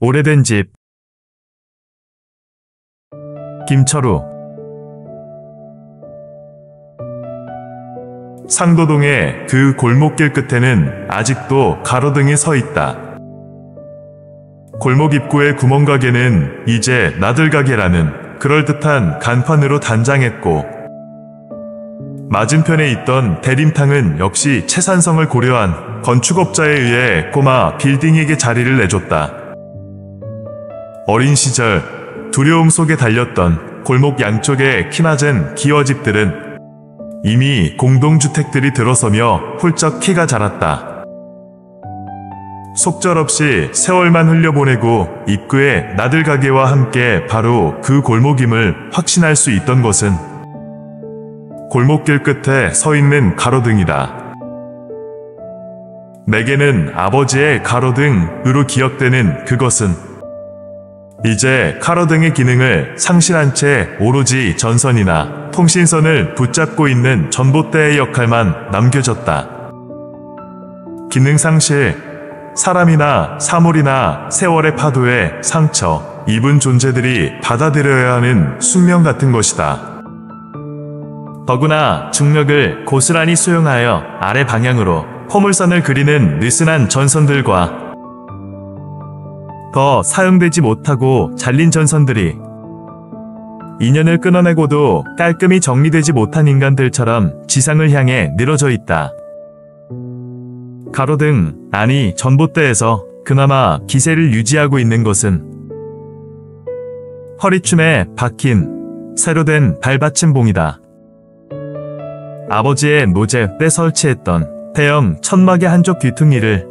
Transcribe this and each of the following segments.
오래된 집. 김철우. 상도동의 그 골목길 끝에는 아직도 가로등이 서 있다. 골목 입구의 구멍가게는 이제 나들가게라는 그럴듯한 간판으로 단장했고, 맞은편에 있던 대림탕은 역시 채산성을 고려한 건축업자에 의해 꼬마 빌딩에게 자리를 내줬다. 어린 시절 두려움 속에 달렸던 골목 양쪽의 키낮은 기와집들은 이미 공동주택들이 들어서며 훌쩍 키가 자랐다. 속절없이 세월만 흘려보내고 입구에 나들가게와 함께 바로 그 골목임을 확신할 수 있던 것은 골목길 끝에 서 있는 가로등이다. 내게는 아버지의 가로등으로 기억되는 그것은 이제 가로등의 기능을 상실한 채 오로지 전선이나 통신선을 붙잡고 있는 전봇대의 역할만 남겨졌다. 기능 상실, 사람이나 사물이나 세월의 파도에 상처 입은 존재들이 받아들여야 하는 숙명 같은 것이다. 더구나 중력을 고스란히 수용하여 아래 방향으로 포물선을 그리는 느슨한 전선들과 더 사용되지 못하고 잘린 전선들이 인연을 끊어내고도 깔끔히 정리되지 못한 인간들처럼 지상을 향해 늘어져 있다. 가로등, 아니 전봇대에서 그나마 기세를 유지하고 있는 것은 허리춤에 박힌 새로 된 발받침봉이다. 아버지의 노제 때 설치했던 대형 천막의 한쪽 귀퉁이를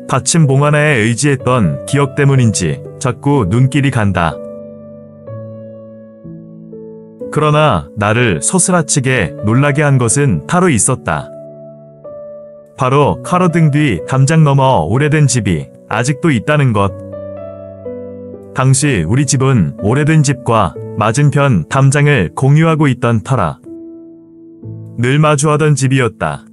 받침봉 하나에 의지했던 기억 때문인지 자꾸 눈길이 간다. 그러나 나를 소스라치게 놀라게 한 것은 따로 있었다. 바로 가로등 뒤 담장 너머 오래된 집이 아직도 있다는 것. 당시 우리 집은 오래된 집과 맞은편 담장을 공유하고 있던 터라 늘 마주하던 집이었다.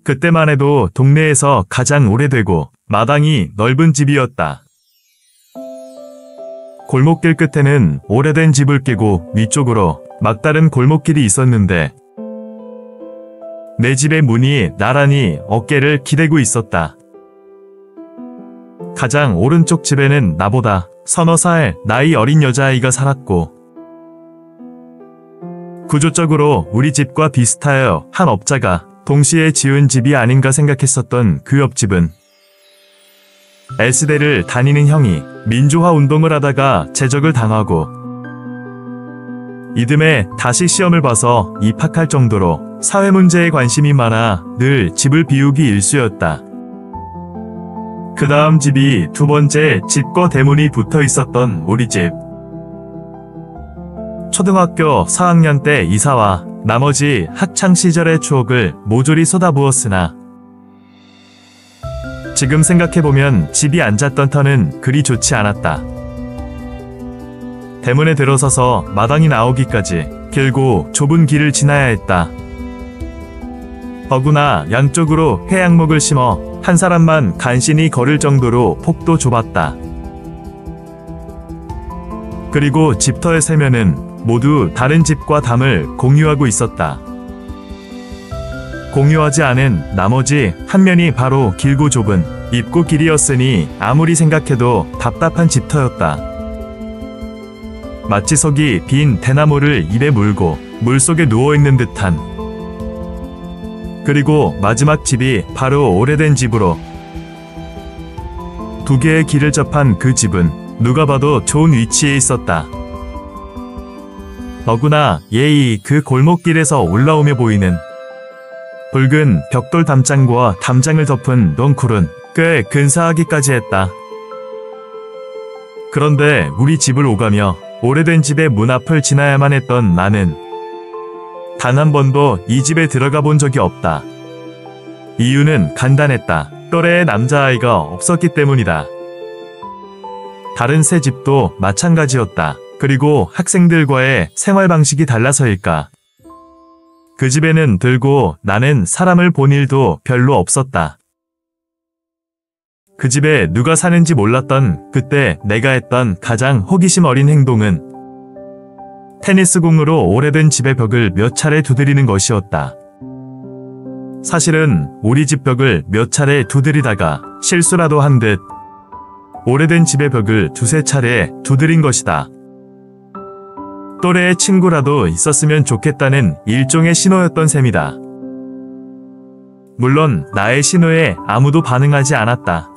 그때만 해도 동네에서 가장 오래되고 마당이 넓은 집이었다. 골목길 끝에는 오래된 집을 깨고 위쪽으로 막다른 골목길이 있었는데 내 집의 문이 나란히 어깨를 기대고 있었다. 가장 오른쪽 집에는 나보다 서너 살 나이 어린 여자아이가 살았고 구조적으로 우리 집과 비슷하여 한 업자가 동시에 지은 집이 아닌가 생각했었던 그 옆집은 S대를 다니는 형이 민주화 운동을 하다가 제적을 당하고 이듬해 다시 시험을 봐서 입학할 정도로 사회 문제에 관심이 많아 늘 집을 비우기 일쑤였다. 그 다음 집이 두 번째 집과 대문이 붙어 있었던 우리 집. 초등학교 4학년 때 이사와 나머지 학창시절의 추억을 모조리 쏟아부었으나 지금 생각해보면 집이 앉았던 터는 그리 좋지 않았다. 대문에 들어서서 마당이 나오기까지 길고 좁은 길을 지나야 했다. 더구나 양쪽으로 해양목을 심어 한 사람만 간신히 걸을 정도로 폭도 좁았다. 그리고 집터의 세면은 모두 다른 집과 담을 공유하고 있었다. 공유하지 않은 나머지 한 면이 바로 길고 좁은 입구 길이었으니 아무리 생각해도 답답한 집터였다. 마치 속이 빈 대나무를 입에 물고 물속에 누워있는 듯한. 그리고 마지막 집이 바로 오래된 집으로 두 개의 길을 접한 그 집은 누가 봐도 좋은 위치에 있었다. 더구나 예의 그 골목길에서 올라오며 보이는 붉은 벽돌 담장과 담장을 덮은 넝쿨은 꽤 근사하기까지 했다. 그런데 우리 집을 오가며 오래된 집의 문 앞을 지나야만 했던 나는 단 한 번도 이 집에 들어가 본 적이 없다. 이유는 간단했다. 또래의 남자아이가 없었기 때문이다. 다른 새 집도 마찬가지였다. 그리고 학생들과의 생활 방식이 달라서일까. 그 집에는 들고 나는 사람을 본 일도 별로 없었다. 그 집에 누가 사는지 몰랐던 그때 내가 했던 가장 호기심 어린 행동은 테니스공으로 오래된 집의 벽을 몇 차례 두드리는 것이었다. 사실은 우리 집 벽을 몇 차례 두드리다가 실수라도 한 듯 오래된 집의 벽을 두세 차례 두드린 것이다. 또래의 친구라도 있었으면 좋겠다는 일종의 신호였던 셈이다. 물론 나의 신호에 아무도 반응하지 않았다.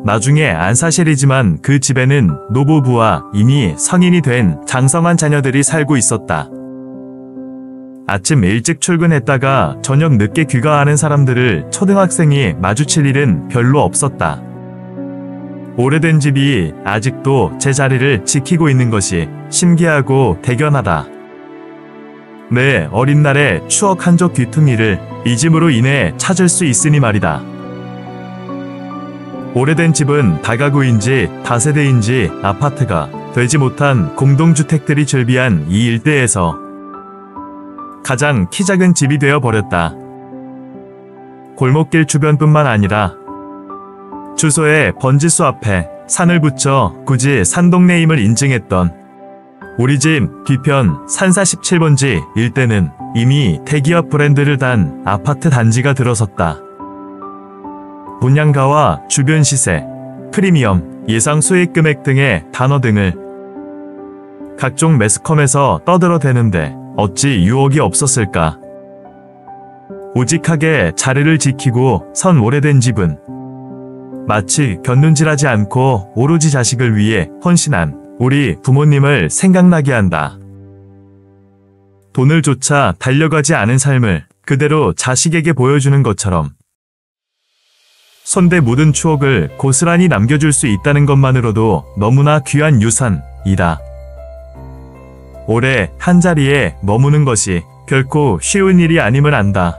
나중에 안 사실이지만 그 집에는 노부부와 이미 성인이 된 장성한 자녀들이 살고 있었다. 아침 일찍 출근했다가 저녁 늦게 귀가하는 사람들을 초등학생이 마주칠 일은 별로 없었다. 오래된 집이 아직도 제 자리를 지키고 있는 것이 신기하고 대견하다. 내 어린 날의 추억 한 쪽 귀퉁이를 이 집으로 인해 찾을 수 있으니 말이다. 오래된 집은 다가구인지 다세대인지 아파트가 되지 못한 공동주택들이 즐비한 이 일대에서 가장 키 작은 집이 되어버렸다. 골목길 주변뿐만 아니라 주소에 번지수 앞에 산을 붙여 굳이 산동네임을 인증했던 우리 집 뒤편 산사 17번지 일대는 이미 대기업 브랜드를 단 아파트 단지가 들어섰다. 분양가와 주변 시세, 프리미엄, 예상 수익 금액 등의 단어 등을 각종 매스컴에서 떠들어대는데 어찌 유혹이 없었을까? 우직하게 자리를 지키고 선 오래된 집은 마치 곁눈질하지 않고 오로지 자식을 위해 헌신한 우리 부모님을 생각나게 한다. 돈을 쫓아 달려가지 않은 삶을 그대로 자식에게 보여주는 것처럼 손대 묻은 추억을 고스란히 남겨줄 수 있다는 것만으로도 너무나 귀한 유산이다. 오래 한자리에 머무는 것이 결코 쉬운 일이 아님을 안다.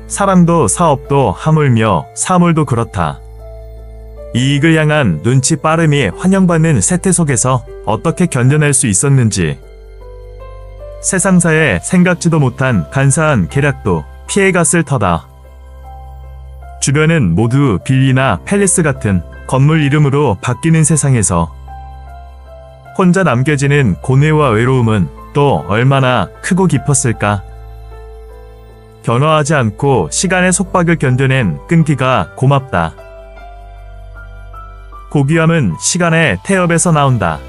사람도 사업도 하물며 사물도 그렇다. 이익을 향한 눈치 빠름이 환영받는 세태 속에서 어떻게 견뎌낼 수 있었는지, 세상사에 생각지도 못한 간사한 계략도 피해갔을 터다. 주변은 모두 빌리나 팰리스 같은 건물 이름으로 바뀌는 세상에서 혼자 남겨지는 고뇌와 외로움은 또 얼마나 크고 깊었을까? 견워하지 않고 시간의 속박을 견뎌낸 끈기가 고맙다. 고귀함은 시간의 태엽에서 나온다.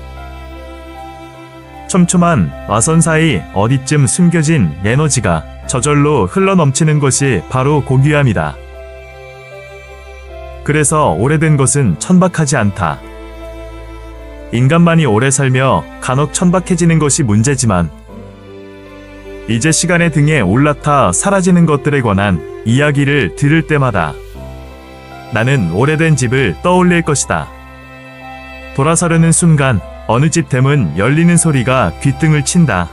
촘촘한 와선 사이 어디쯤 숨겨진 에너지가 저절로 흘러넘치는 것이 바로 고귀함이다. 그래서 오래된 것은 천박하지 않다. 인간만이 오래 살며 간혹 천박해지는 것이 문제지만 이제 시간의 등에 올라타 사라지는 것들에 관한 이야기를 들을 때마다 나는 오래된 집을 떠올릴 것이다. 돌아서려는 순간 어느 집 대문 열리는 소리가 귓등을 친다.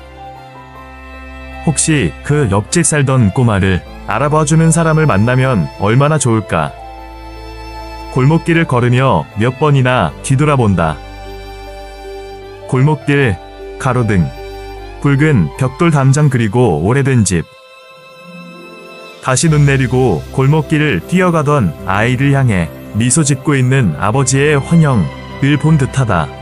혹시 그 옆집 살던 꼬마를 알아봐주는 사람을 만나면 얼마나 좋을까? 골목길을 걸으며 몇 번이나 뒤돌아본다. 골목길, 가로등, 붉은 벽돌 담장 그리고 오래된 집. 다시 눈 내리고 골목길을 뛰어가던 아이를 향해 미소 짓고 있는 아버지의 환영을 본 듯하다.